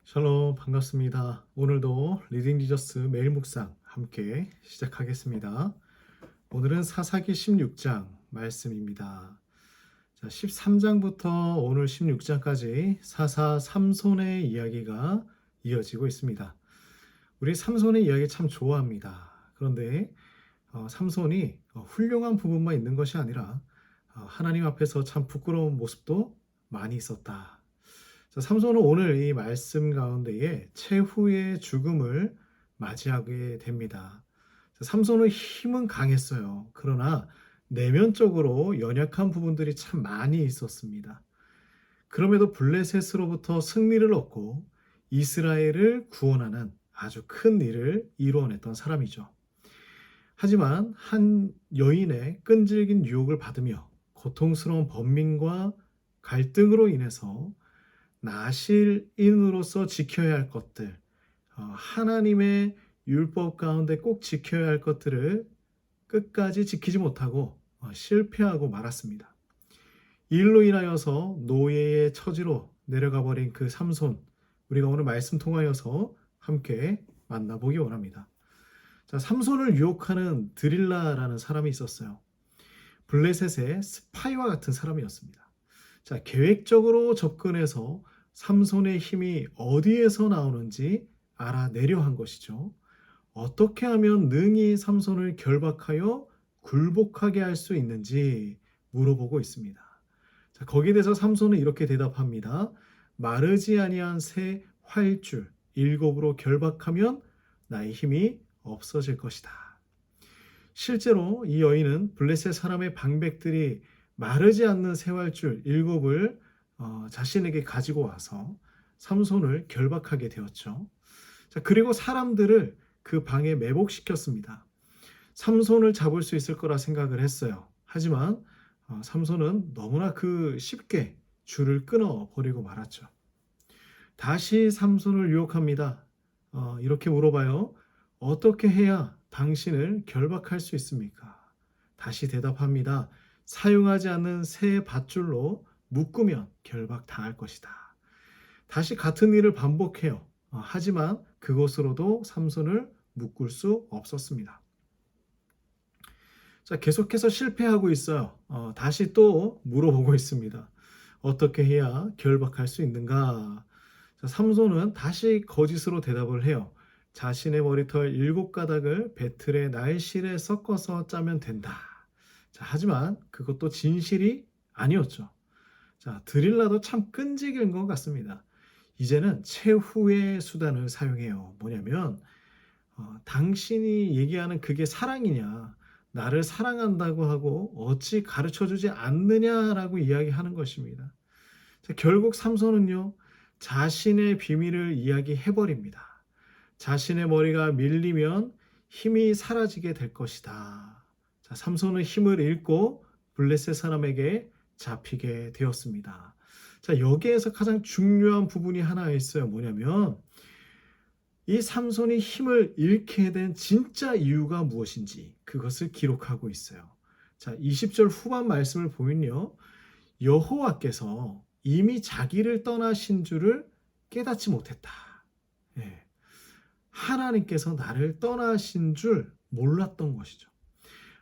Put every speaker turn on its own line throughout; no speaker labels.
샬롬 반갑습니다. 오늘도 리딩 지저스 매일 묵상 함께 시작하겠습니다. 오늘은 사사기 16장 말씀입니다. 자, 13장부터 오늘 16장까지 사사 삼손의 이야기가 이어지고 있습니다. 우리 삼손의 이야기 참 좋아합니다. 그런데 삼손이 훌륭한 부분만 있는 것이 아니라 하나님 앞에서 참 부끄러운 모습도 많이 있었다. 자, 삼손은 오늘 이 말씀 가운데에 최후의 죽음을 맞이하게 됩니다. 자, 삼손의 힘은 강했어요. 그러나 내면적으로 연약한 부분들이 참 많이 있었습니다. 그럼에도 블레셋으로부터 승리를 얻고 이스라엘을 구원하는 아주 큰 일을 이루어냈던 사람이죠. 하지만 한 여인의 끈질긴 유혹을 받으며 고통스러운 번민과 갈등으로 인해서 나실인으로서 지켜야 할 것들, 하나님의 율법 가운데 꼭 지켜야 할 것들을 끝까지 지키지 못하고 실패하고 말았습니다. 이 일로 인하여서 노예의 처지로 내려가 버린 그 삼손, 우리가 오늘 말씀 통하여서 함께 만나보기 원합니다. 자, 삼손을 유혹하는 드릴라라는 사람이 있었어요. 블레셋의 스파이와 같은 사람이었습니다. 자, 계획적으로 접근해서 삼손의 힘이 어디에서 나오는지 알아내려 한 것이죠. 어떻게 하면 능히 삼손을 결박하여 굴복하게 할 수 있는지 물어보고 있습니다. 자, 거기에 대해서 삼손은 이렇게 대답합니다. 마르지 아니한 새 활줄 7으로 결박하면 나의 힘이 없어질 것이다. 실제로 이 여인은 블레셋 사람의 방백들이 마르지 않는 새 활줄 7을 자신에게 가지고 와서 삼손을 결박하게 되었죠. 자, 그리고 사람들을 그 방에 매복시켰습니다. 삼손을 잡을 수 있을 거라 생각을 했어요. 하지만 삼손은 너무나 쉽게 줄을 끊어 버리고 말았죠. 다시 삼손을 유혹합니다. 이렇게 물어봐요. 어떻게 해야 당신을 결박할 수 있습니까? 다시 대답합니다. 사용하지 않는 새 밧줄로 묶으면 결박당할 것이다. 다시 같은 일을 반복해요. 하지만 그것으로도 삼손을 묶을 수 없었습니다. 자, 계속해서 실패하고 있어요. 다시 또 물어보고 있습니다. 어떻게 해야 결박할 수 있는가? 자, 삼손은 다시 거짓으로 대답을 해요. 자신의 머리털 7가닥을 배틀의 날실에 섞어서 짜면 된다. 자, 하지만 그것도 진실이 아니었죠. 자, 드릴라도 참 끈질긴 것 같습니다. 이제는 최후의 수단을 사용해요. 뭐냐면 당신이 얘기하는 그게 사랑이냐, 나를 사랑한다고 하고 어찌 가르쳐주지 않느냐라고 이야기하는 것입니다. 자, 결국 삼손은요, 자신의 비밀을 이야기해버립니다. 자신의 머리가 밀리면 힘이 사라지게 될 것이다. 자, 삼손은 힘을 잃고 블레셋 사람에게 잡히게 되었습니다. 자, 여기에서 가장 중요한 부분이 하나 있어요. 뭐냐면 이 삼손이 힘을 잃게 된 진짜 이유가 무엇인지 그것을 기록하고 있어요. 자, 20절 후반 말씀을 보면요. 여호와께서 이미 자기를 떠나신 줄을 깨닫지 못했다. 예. 하나님께서 나를 떠나신 줄 몰랐던 것이죠.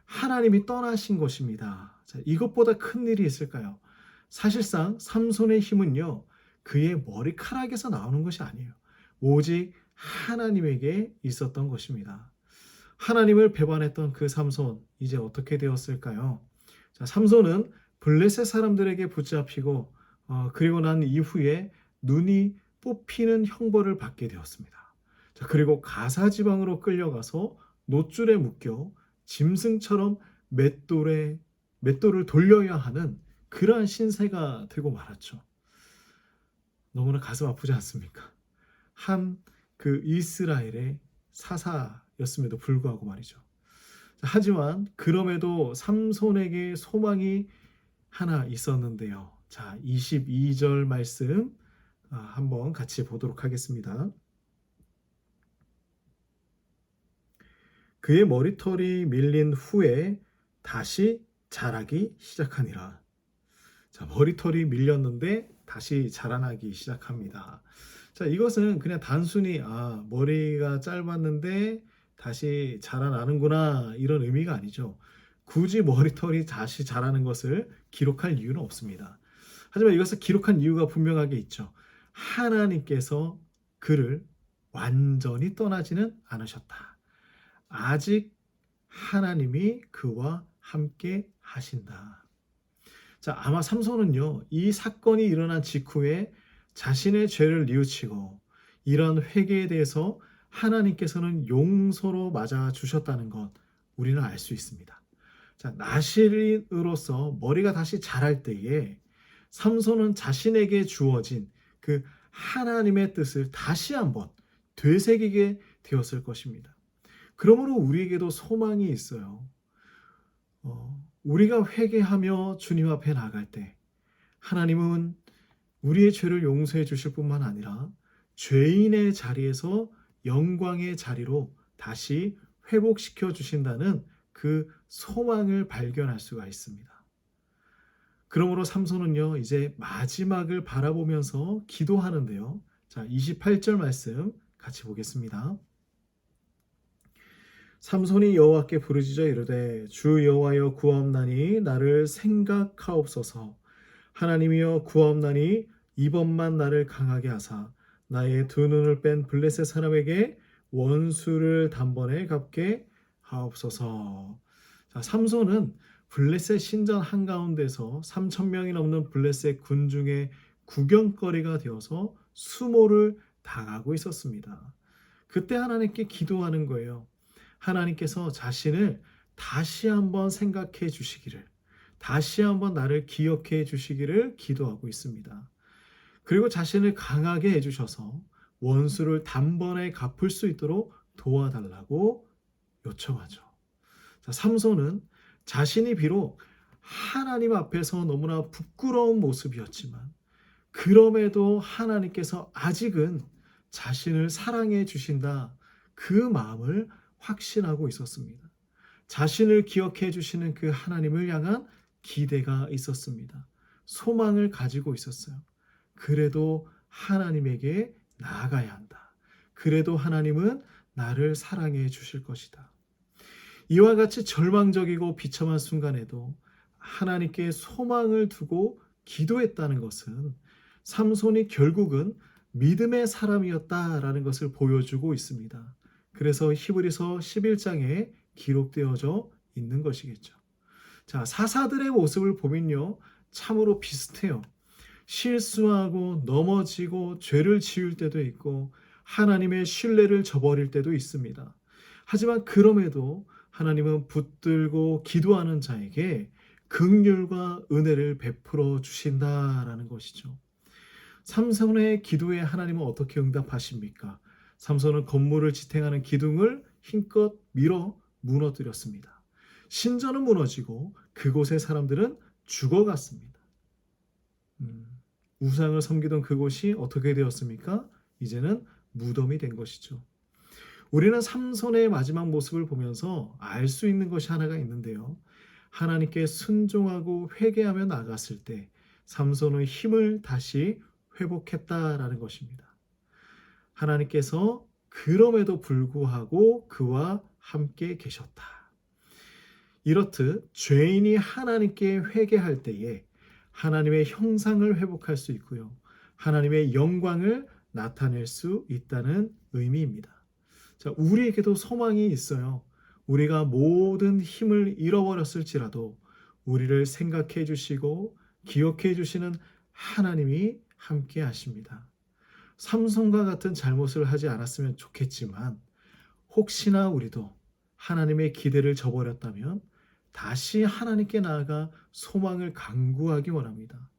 하나님이 떠나신 것입니다. 자, 이것보다 큰 일이 있을까요? 사실상 삼손의 힘은요, 그의 머리카락에서 나오는 것이 아니에요. 오직 하나님에게 있었던 것입니다. 하나님을 배반했던 그 삼손, 이제 어떻게 되었을까요? 자, 삼손은 블레셋 사람들에게 붙잡히고 그리고 난 이후에 눈이 뽑히는 형벌을 받게 되었습니다. 자, 그리고 가사 지방으로 끌려가서 놋줄에 묶여 짐승처럼 맷돌을 돌려야 하는 그러한 신세가 되고 말았죠. 너무나 가슴 아프지 않습니까? 한 그 이스라엘의 사사였음에도 불구하고 말이죠. 하지만 그럼에도 삼손에게 소망이 하나 있었는데요. 자, 22절 말씀 한번 같이 보도록 하겠습니다. 그의 머리털이 밀린 후에 다시 자라기 시작하니라. 자, 머리털이 밀렸는데 다시 자라나기 시작합니다. 자, 이것은 그냥 단순히 '아 머리가 짧았는데 다시 자라나는구나.' 이런 의미가 아니죠. 굳이 머리털이 다시 자라는 것을 기록할 이유는 없습니다. 하지만 이것을 기록한 이유가 분명하게 있죠. 하나님께서 그를 완전히 떠나지는 않으셨다. 아직 하나님이 그와 함께 하신다. 자, 아마 삼손은요, 이 사건이 일어난 직후에 자신의 죄를 뉘우치고 이런 회개에 대해서 하나님께서는 용서로 맞아 주셨다는 것 우리는 알 수 있습니다. 자, 나실인으로서 머리가 다시 자랄 때에 삼손은 자신에게 주어진 그 하나님의 뜻을 다시 한번 되새기게 되었을 것입니다. 그러므로 우리에게도 소망이 있어요. 우리가 회개하며 주님 앞에 나갈 때 하나님은 우리의 죄를 용서해 주실 뿐만 아니라 죄인의 자리에서 영광의 자리로 다시 회복시켜 주신다는 그 소망을 발견할 수가 있습니다. 그러므로 삼손은요, 이제 마지막을 바라보면서 기도하는데요. 자, 28절 말씀 같이 보겠습니다. 삼손이 여호와께 부르짖어 이르되 주 여호와여 구하옵나니 나를 생각하옵소서. 하나님이여 구하옵나니 이번만 나를 강하게 하사 나의 두 눈을 뺀 블레셋 사람에게 원수를 단번에 갚게 하옵소서. 자, 삼손은 블레셋 신전 한가운데서 3천 명이 넘는 블레셋 군중의 구경거리가 되어서 수모를 당하고 있었습니다. 그때 하나님께 기도하는 거예요. 하나님께서 자신을 다시 한번 생각해 주시기를, 다시 한번 나를 기억해 주시기를 기도하고 있습니다. 그리고 자신을 강하게 해주셔서 원수를 단번에 갚을 수 있도록 도와달라고 요청하죠. 자, 삼손은 자신이 비록 하나님 앞에서 너무나 부끄러운 모습이었지만 그럼에도 하나님께서 아직은 자신을 사랑해 주신다, 그 마음을 확신하고 있었습니다. 자신을 기억해 주시는 그 하나님을 향한 기대가 있었습니다. 소망을 가지고 있었어요. 그래도 하나님에게 나아가야 한다. 그래도 하나님은 나를 사랑해 주실 것이다. 이와 같이 절망적이고 비참한 순간에도 하나님께 소망을 두고 기도했다는 것은 삼손이 결국은 믿음의 사람이었다라는 것을 보여주고 있습니다. 그래서 히브리서 11장에 기록되어져 있는 것이겠죠. 자, 사사들의 모습을 보면요, 참으로 비슷해요. 실수하고 넘어지고 죄를 지을 때도 있고 하나님의 신뢰를 저버릴 때도 있습니다. 하지만 그럼에도 하나님은 붙들고 기도하는 자에게 긍휼과 은혜를 베풀어 주신다라는 것이죠. 삼손의 기도에 하나님은 어떻게 응답하십니까? 삼손은 건물을 지탱하는 기둥을 힘껏 밀어 무너뜨렸습니다. 신전은 무너지고 그곳의 사람들은 죽어갔습니다. 우상을 섬기던 그곳이 어떻게 되었습니까? 이제는 무덤이 된 것이죠. 우리는 삼손의 마지막 모습을 보면서 알 수 있는 것이 하나가 있는데요. 하나님께 순종하고 회개하며 나갔을 때 삼손의 힘을 다시 회복했다라는 것입니다. 하나님께서 그럼에도 불구하고 그와 함께 계셨다. 이렇듯 죄인이 하나님께 회개할 때에 하나님의 형상을 회복할 수 있고요. 하나님의 영광을 나타낼 수 있다는 의미입니다. 자, 우리에게도 소망이 있어요. 우리가 모든 힘을 잃어버렸을지라도 우리를 생각해 주시고 기억해 주시는 하나님이 함께 하십니다. 삼손과 같은 잘못을 하지 않았으면 좋겠지만 혹시나 우리도 하나님의 기대를 저버렸다면 다시 하나님께 나아가 소망을 간구하기 원합니다.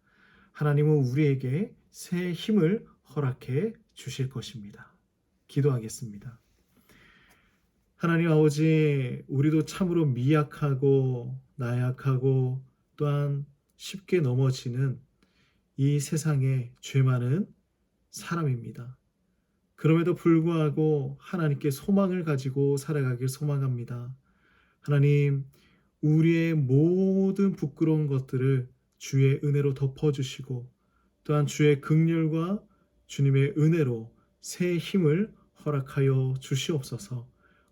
하나님은 우리에게 새 힘을 허락해 주실 것입니다. 기도하겠습니다. 하나님 아버지, 우리도 참으로 미약하고 나약하고 또한 쉽게 넘어지는 이 세상에 죄 많은 사람입니다. 그럼에도 불구하고 하나님께 소망을 가지고 살아가길 소망합니다. 하나님, 우리의 모든 부끄러운 것들을 주의 은혜로 덮어주시고 또한 주의 긍휼과 주님의 은혜로 새 힘을 허락하여 주시옵소서.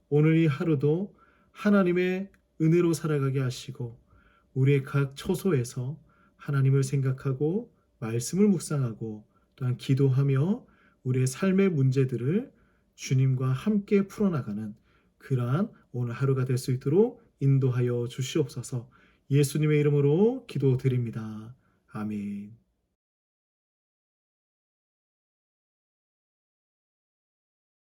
오늘 이 하루도 하나님의 은혜로 살아가게 하시고 우리의 각 처소에서 하나님을 생각하고 말씀을 묵상하고 또한 기도하며 우리의 삶의 문제들을 주님과 함께 풀어나가는 그러한 오늘 하루가 될 수 있도록 인도하여 주시옵소서. 예수님의 이름으로 기도드립니다. 아멘.